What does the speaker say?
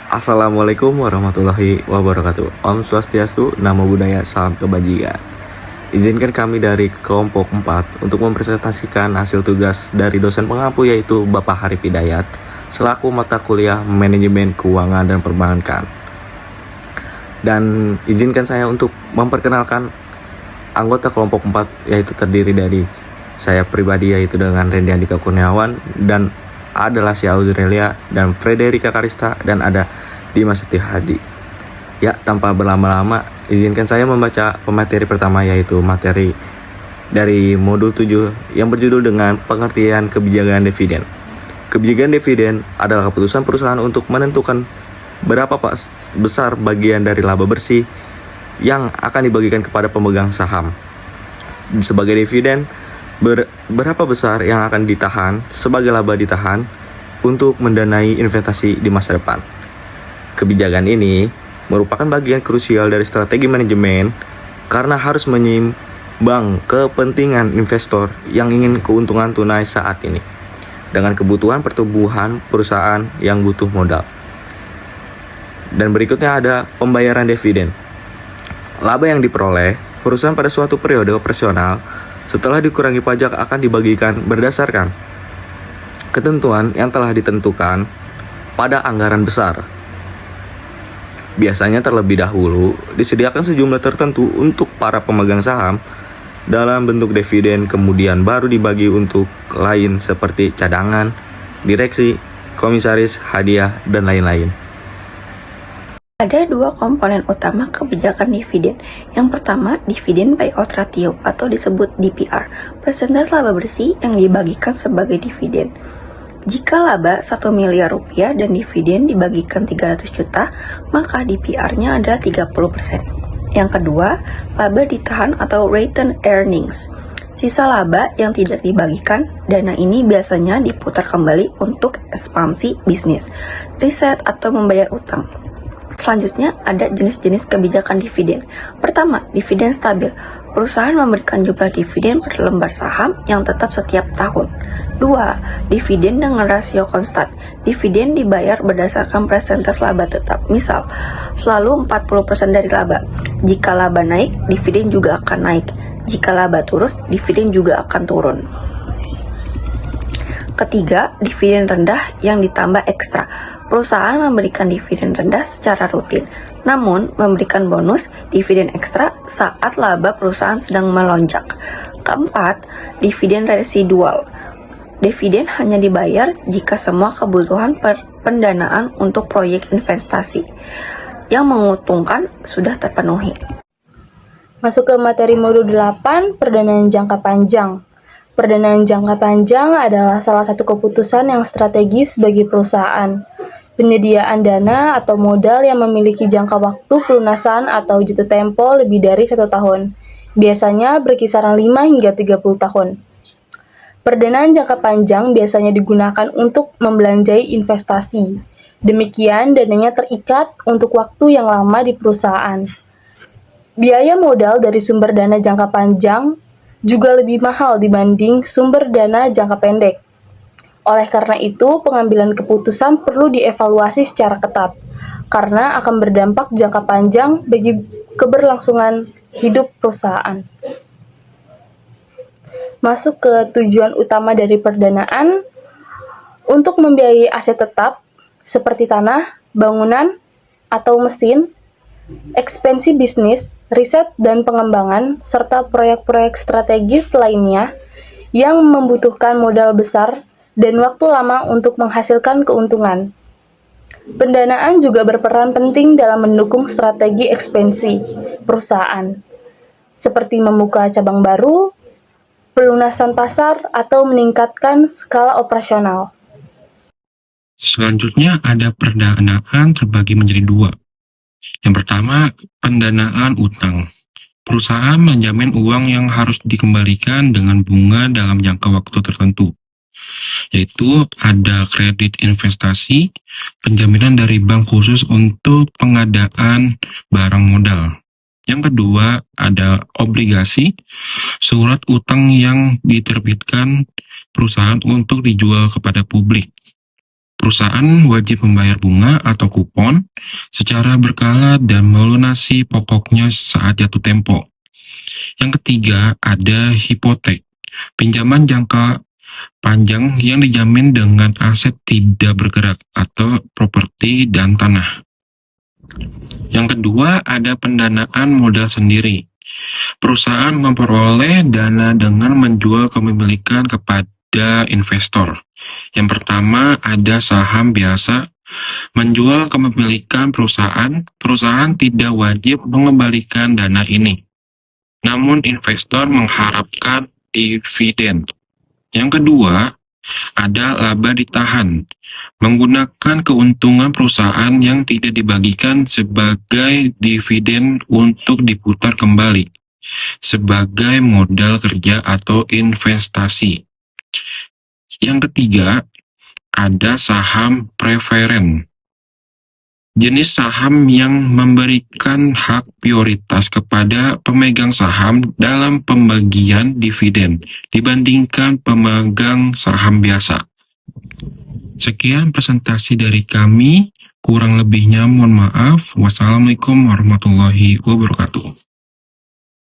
Assalamualaikum warahmatullahi wabarakatuh. Om Swastiastu, Namo Buddhaya, Salam Kebajikan. Izinkan kami dari kelompok 4 untuk mempresentasikan hasil tugas dari dosen pengampu yaitu Bapak Harif Hidayat selaku mata kuliah Manajemen Keuangan dan Perbankan. Dan izinkan saya untuk memperkenalkan anggota kelompok 4 yaitu terdiri dari saya pribadi yaitu dengan Randy Andika Kurniawan dan adalah Sia Aurelia dan Frederika Karista dan ada Dimas Setia Hadi. Ya, tanpa berlama-lama, izinkan saya membaca pemateri pertama yaitu materi dari modul 7 yang berjudul dengan pengertian kebijakan dividen. Kebijakan dividen adalah keputusan perusahaan untuk menentukan berapa besar bagian dari laba bersih yang akan dibagikan kepada pemegang saham. Sebagai dividen, berapa besar yang akan ditahan sebagai laba ditahan untuk mendanai investasi di masa depan. Kebijakan ini merupakan bagian krusial dari strategi manajemen karena harus menyeimbang kepentingan investor yang ingin keuntungan tunai saat ini dengan kebutuhan pertumbuhan perusahaan yang butuh modal. Dan berikutnya ada pembayaran dividen. Laba yang diperoleh perusahaan pada suatu periode operasional setelah dikurangi pajak akan dibagikan berdasarkan ketentuan yang telah ditentukan pada anggaran besar. Biasanya terlebih dahulu disediakan sejumlah tertentu untuk para pemegang saham dalam bentuk dividen, kemudian baru dibagi untuk lain seperti cadangan, direksi, komisaris, hadiah, dan lain-lain. Ada dua komponen utama kebijakan dividen. Yang pertama, dividen payout ratio atau disebut DPR, persentase laba bersih yang dibagikan sebagai dividen. Jika laba 1 miliar rupiah dan dividen dibagikan 300 juta, maka DPR-nya adalah 30%. Yang kedua, laba ditahan atau retained earnings. Sisa laba yang tidak dibagikan, dana ini biasanya diputar kembali untuk ekspansi bisnis, riset, atau membayar utang. Selanjutnya ada jenis-jenis kebijakan dividen. Pertama, dividen stabil. Perusahaan memberikan jumlah dividen per lembar saham yang tetap setiap tahun. 2. Dividen dengan rasio konstan. Dividen dibayar berdasarkan persentase laba tetap. Misal, selalu 40% dari laba. Jika laba naik, dividen juga akan naik. Jika laba turun, dividen juga akan turun. Ketiga, dividen rendah yang ditambah ekstra. Perusahaan memberikan dividen rendah secara rutin, namun memberikan bonus dividen ekstra saat laba perusahaan sedang melonjak. Keempat, dividen residual. Dividen hanya dibayar jika semua kebutuhan pendanaan untuk proyek investasi yang menguntungkan sudah terpenuhi. Masuk ke materi modul 8, perdanaan jangka panjang. Perdanaan jangka panjang adalah salah satu keputusan yang strategis bagi perusahaan. Penyediaan dana atau modal yang memiliki jangka waktu pelunasan atau jatuh tempo lebih dari 1 tahun, biasanya berkisaran 5 hingga 30 tahun. Perdanaan jangka panjang biasanya digunakan untuk membelanjai investasi. Demikian, dananya terikat untuk waktu yang lama di perusahaan. Biaya modal dari sumber dana jangka panjang juga lebih mahal dibanding sumber dana jangka pendek. Oleh karena itu, pengambilan keputusan perlu dievaluasi secara ketat, karena akan berdampak jangka panjang bagi keberlangsungan hidup perusahaan. Masuk ke tujuan utama dari perdanaan, untuk membiayai aset tetap, seperti tanah, bangunan, atau mesin, ekspansi bisnis, riset dan pengembangan, serta proyek-proyek strategis lainnya yang membutuhkan modal besar dan waktu lama untuk menghasilkan keuntungan. Pendanaan juga berperan penting dalam mendukung strategi ekspansi perusahaan, seperti membuka cabang baru, pelunasan pasar, atau meningkatkan skala operasional. Selanjutnya ada pendanaan terbagi menjadi 2. Yang pertama, pendanaan utang. Perusahaan menjamin uang yang harus dikembalikan dengan bunga dalam jangka waktu tertentu, yaitu ada kredit investasi, penjaminan dari bank khusus untuk pengadaan barang modal. Yang kedua, ada obligasi, surat utang yang diterbitkan perusahaan untuk dijual kepada publik. Perusahaan wajib membayar bunga atau kupon secara berkala dan melunasi pokoknya saat jatuh tempo. Yang ketiga, ada hipotek. Pinjaman jangka panjang yang dijamin dengan aset tidak bergerak atau properti dan tanah. Yang kedua, ada pendanaan modal sendiri. Perusahaan memperoleh dana dengan menjual kepemilikan kepada investor. Yang pertama, ada saham biasa. Menjual kepemilikan perusahaan tidak wajib mengembalikan dana ini. Namun investor mengharapkan dividen. Yang kedua, ada laba ditahan, menggunakan keuntungan perusahaan yang tidak dibagikan sebagai dividen untuk diputar kembali, sebagai modal kerja atau investasi. Yang ketiga, ada saham preferen. Jenis saham yang memberikan hak prioritas kepada pemegang saham dalam pembagian dividen dibandingkan pemegang saham biasa. Sekian presentasi dari kami, kurang lebihnya mohon maaf. Wassalamualaikum warahmatullahi wabarakatuh.